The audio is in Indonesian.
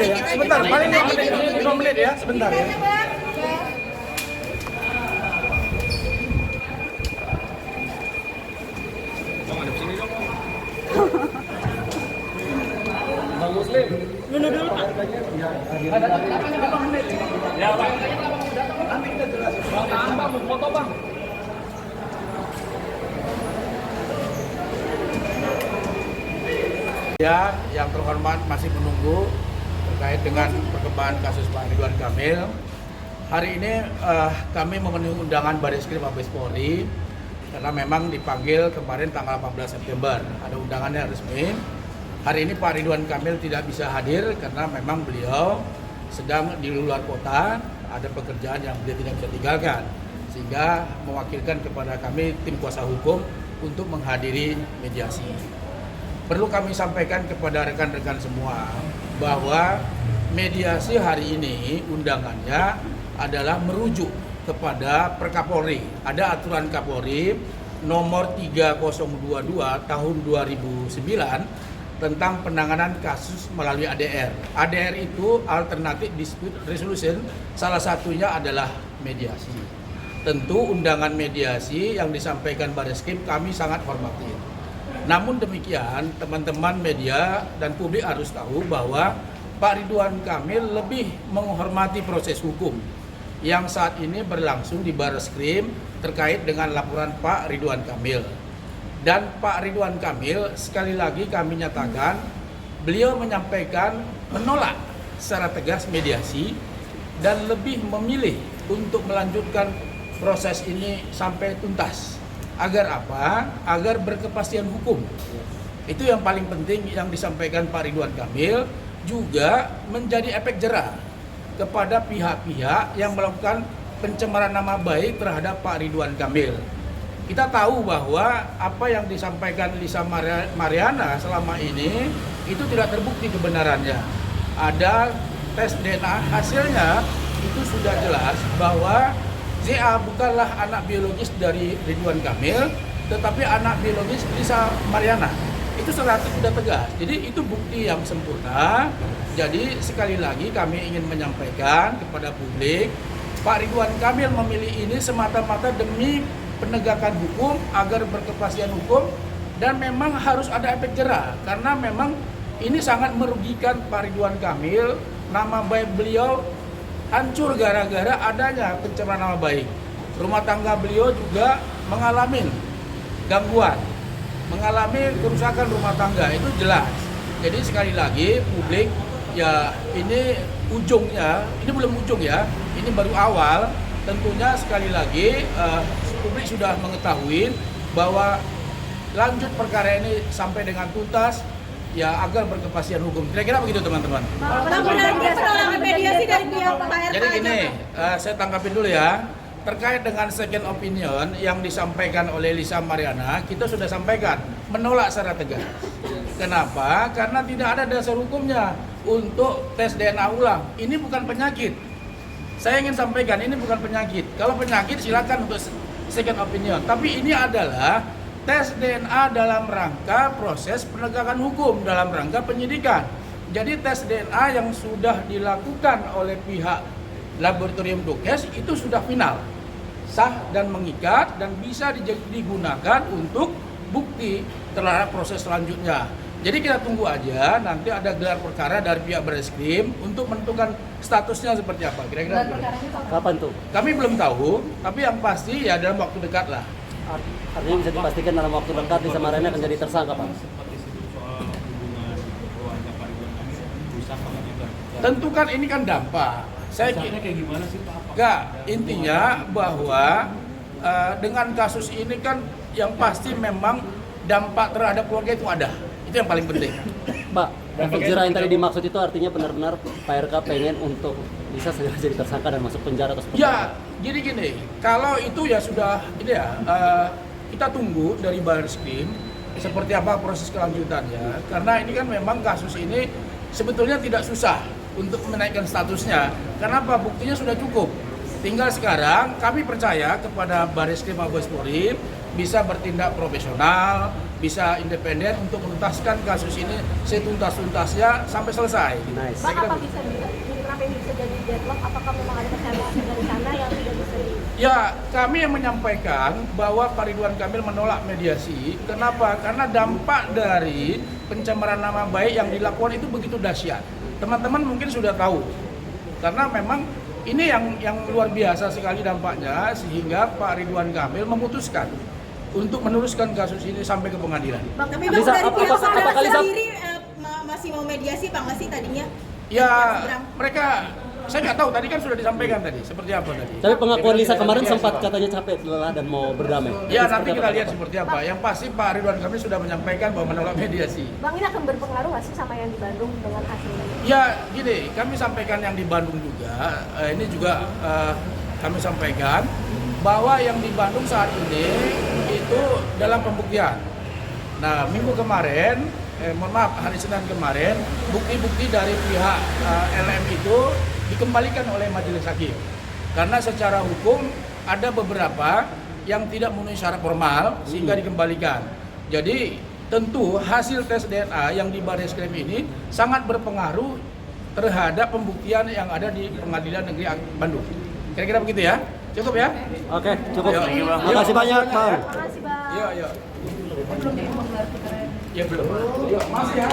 aja ya. Sebentar, paling 5 menit ya, sebentar ya. Bang Muslim. Dulu. Ada 5 menit. Ya, Pak. Nanti kita jelasin. Bang, foto, Bang. Ya, yang terhormat masih menunggu terkait dengan perkembangan kasus Pak Ridwan Kamil. Hari ini kami memenuhi undangan Bareskrim Mabes Polri karena memang dipanggil kemarin tanggal 14 September. Ada undangannya resmi. Hari ini Pak Ridwan Kamil tidak bisa hadir karena memang beliau sedang di luar kota, ada pekerjaan yang beliau tidak bisa tinggalkan. Sehingga mewakilkan kepada kami tim kuasa hukum untuk menghadiri mediasi. Perlu kami sampaikan kepada rekan-rekan semua bahwa mediasi hari ini undangannya adalah merujuk kepada Perkapolri. Ada aturan Kapolri nomor 3022 tahun 2009 tentang penanganan kasus melalui ADR. ADR itu Alternative Dispute Resolution, salah satunya adalah mediasi. Tentu undangan mediasi yang disampaikan Bareskrim kami sangat hormati. Namun demikian, teman-teman media dan publik harus tahu bahwa Pak Ridwan Kamil lebih menghormati proses hukum yang saat ini berlangsung di Bareskrim terkait dengan laporan Pak Ridwan Kamil. Dan Pak Ridwan Kamil, sekali lagi kami nyatakan, beliau menyampaikan menolak secara tegas mediasi dan lebih memilih untuk melanjutkan proses ini sampai tuntas. Agar apa? Agar berkepastian hukum. Itu yang paling penting yang disampaikan Pak Ridwan Kamil, juga menjadi efek jera kepada pihak-pihak yang melakukan pencemaran nama baik terhadap Pak Ridwan Kamil. Kita tahu bahwa apa yang disampaikan Lisa Mariana selama ini itu tidak terbukti kebenarannya. Ada tes DNA, hasilnya itu sudah jelas bahwa ZA bukanlah anak biologis dari Ridwan Kamil, tetapi anak biologis Lisa Mariana. Itu sudah tegas. Jadi itu bukti yang sempurna. Jadi sekali lagi kami ingin menyampaikan kepada publik, Pak Ridwan Kamil memilih ini semata-mata demi penegakan hukum agar berkepastian hukum, dan memang harus ada efek jera karena memang ini sangat merugikan Pak Ridwan Kamil. Nama baik beliau hancur gara-gara adanya pencemaran nama baik. Rumah tangga beliau juga mengalami gangguan, mengalami kerusakan rumah tangga, itu jelas. Jadi sekali lagi publik, ya ini ujungnya, ini belum ujung ya, ini baru awal. Tentunya sekali lagi publik sudah mengetahui bahwa lanjut perkara ini sampai dengan tuntas, ya agar berkepastian hukum. Kira-kira begitu teman-teman. Penolakan mediasi dari pihak Pak RK. Jadi gini, saya tangkapin dulu ya. Terkait dengan second opinion yang disampaikan oleh Lisa Mariana, kita sudah sampaikan menolak secara tegas. Kenapa? Karena tidak ada dasar hukumnya untuk tes DNA ulang. Ini bukan penyakit. Saya ingin sampaikan ini bukan penyakit. Kalau penyakit silakan untuk second opinion. Tapi ini adalah tes DNA dalam rangka proses penegakan hukum, dalam rangka penyidikan. Jadi tes DNA yang sudah dilakukan oleh pihak laboratorium Dokes itu sudah final, sah dan mengikat, dan bisa digunakan untuk bukti terhadap proses selanjutnya. Jadi kita tunggu aja, nanti ada gelar perkara dari pihak Bareskrim untuk menentukan statusnya seperti apa. Kira-kira kapan tuh? Kami belum tahu, tapi yang pasti ya dalam waktu dekat lah. Artinya bisa dipastikan dalam waktu dekat Lisa Mariana akan jadi tersangka, Pak? Tentu kan ini kan dampak. Saya kira kayak gimana sih Pak? enggak, intinya bahwa dengan kasus ini kan yang pasti memang dampak terhadap keluarga itu ada. Itu yang paling penting. Pak, efek jera yang tadi dimaksud itu artinya benar-benar Pak RK pengen untuk bisa segera jadi tersangka dan masuk penjara atau seperti Ya, apa? jadi gini, kalau itu ya sudah ini ya, kita tunggu dari Bareskrim seperti apa proses kelanjutannya. Karena ini kan memang kasus ini sebetulnya tidak susah untuk menaikkan statusnya. Karena apa? Buktinya sudah cukup. Tinggal sekarang kami percaya kepada Bareskrim Mabes Polri bisa bertindak profesional, bisa independen untuk menuntaskan kasus ini setuntas-tuntasnya sampai selesai. Nice. Bang, apa bisa kenapa ini bisa jadi deadlock? Apakah memang ada kesalahan dari sana yang tidak bisa Ya, kami yang menyampaikan bahwa Pak Ridwan Kamil menolak mediasi. Kenapa? Karena dampak dari pencemaran nama baik yang dilakukan itu begitu dahsyat. Teman-teman mungkin sudah tahu. Karena memang ini yang luar biasa sekali dampaknya, sehingga Pak Ridwan Kamil memutuskan untuk meneruskan kasus ini sampai ke pengadilan. Bang, tapi Bang Lisa, dari pihak apakah saudara Lisa- sendiri masih mau mediasi Bang nggak sih tadinya? Ya, mereka, saya nggak tahu, tadi kan sudah disampaikan tadi, seperti apa tadi. Tapi pengakuan Lisa kemarin Mediasi. sempat katanya capek lelah dan mau berdamai. Ya, Itu nanti seperti kita apa? lihat seperti apa. Yang pasti Pak Ridwan Kamil sudah menyampaikan bahwa menolak mediasi. Bang, ini akan berpengaruh nggak sih sama yang di Bandung dengan hasilnya? Ya, gini, kami sampaikan yang di Bandung juga, ini juga kami sampaikan bahwa yang di Bandung saat ini itu dalam pembuktian. Nah, minggu kemarin, mohon maaf, hari Senin kemarin, bukti-bukti dari pihak LM itu dikembalikan oleh majelis hakim. Karena secara hukum ada beberapa yang tidak memenuhi syarat formal sehingga dikembalikan. Jadi tentu hasil tes DNA yang di Barreskrim ini sangat berpengaruh terhadap pembuktian yang ada di Pengadilan Negeri Bandung. Kira-kira begitu ya? Cukup ya? Oke, cukup. Yuk. Terima kasih banyak, Bang. Makasih Bang. Iya, iya. Ya belum. Yuk, masih ya.